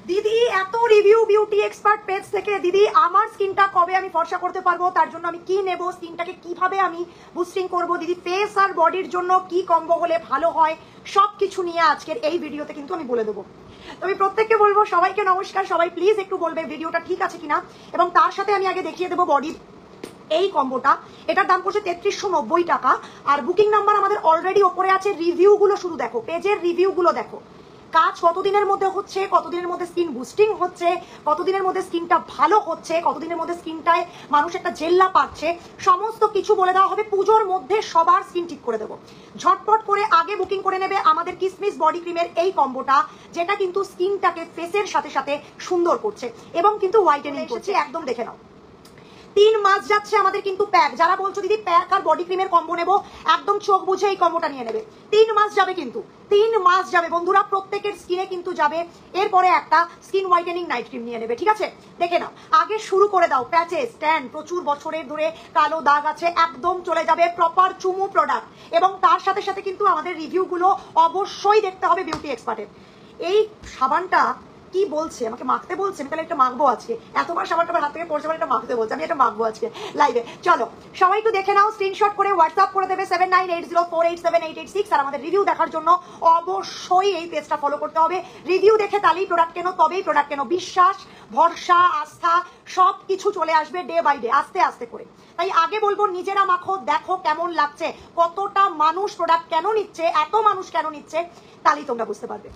দিদি এত review beauty expert page থেকে দিদি আমার স্কিনটা কবে আমি ফর্সা করতে পারবো, তার জন্য আমি কি নেব, স্কিনটাকে কিভাবে আমি বুস্টিং করব, দিদি ফেস আর বডির জন্য কি কম্বো হলে ভালো হয়, সবকিছু নিয়ে আজকের এই ভিডিওতে কিন্তু আমি বলে দেবো। তো আমি প্রত্যেককে বলবো, সবাইকে নমস্কার, সবাই প্লিজ একটু বলবে ভিডিওটা ঠিক আছে কিনা, এবং তার সাথে আমি আগে দেখিয়ে দেবো বডির এই কম্বোটা। এটার দাম পড়ছে 3390 টাকা। আর বুকিং নাম্বার আমাদের অলরেডি ওপরে আছে। রিভিউগুলো শুধু দেখো, পেজের রিভিউগুলো দেখো, কাজ কতদিনের মধ্যে হচ্ছে, কতদিনের মধ্যে স্কিন বুস্টিং হচ্ছে, কতদিনের মধ্যে স্কিনটা ভালো হচ্ছে, কতদিনের মধ্যে স্কিনটায় মানুষ একটা জেল্লা পাচ্ছে, সমস্ত কিছু বলে দেওয়া হবে। পুজোর মধ্যে সবার স্কিন ঠিক করে দেবো। ঝটপট করে আগে বুকিং করে নেবে আমাদের কিসমিস বডি ক্রিমের এই কম্বোটা, যেটা কিন্তু স্কিনটাকে ফেসের সাথে সাথে সুন্দর করছে এবং কিন্তু হোয়াইটেনিং করছে। একদম দেখে নাও, 3 মাস যাচ্ছে আমাদের কিন্তু প্যাক। যারা বলছো দিদি প্যাক আর বডি ক্রিমের কম্বো নেবো, একদম চোখ বুঝে এই কম্বোটা নিয়ে নেবে। 3 মাস যাবে, কিন্তু 3 মাস যাবে বন্ধুরা, প্রত্যেকের স্কিনে কিন্তু যাবে। এরপরে একটা স্কিন হোয়াইটেনিং নাইট ক্রিম নিয়ে নেবে, ঠিক আছে? দেখে নাও, আগে শুরু করে দাও। প্যাচেস, ট্যান, প্রচুর বছরের ধরে কালো দাগ আছে, একদম চলে যাবে। প্রপার চুমু প্রোডাক্ট, এবং তার সাথে সাথে কিন্তু আমাদের রিভিউগুলো অবশ্যই দেখতে হবে বিউটি এক্সপার্টের। এই সাবানটা কি বলছে, আমাকে মাখতে বলছে, আমি তাহলে একটা মাখবো আজকে। এতবার সাবানটা আমার হাত থেকে পড়ছে, এটা মাখতে বলছে, আমি এটা মাখবো আজকে লাইভে। চলো সবাই একটু দেখে নাও, স্ক্রিনশট করে হোয়াটসঅ্যাপ করে দেবে 7980487886। আর আমাদের রিভিউ দেখার জন্য অবশ্যই এই পেজটা ফলো করতে হবে। রিভিউ দেখে তাহলেই প্রোডাক্ট কেনো, তবেই প্রোডাক্ট কেনো। বিশ্বাস, ভরসা, আস্থা সব কিছু চলে আসবে ডে বাই ডে, আস্তে আস্তে করে। তাই আগে বলবো, নিজেরা মাখো, দেখো কেমন লাগছে, কতটা মানুষ প্রোডাক্ট কেন নিচ্ছে, এত মানুষ কেন নিচ্ছে, তাহলেই তোমরা বুঝতে পারবে।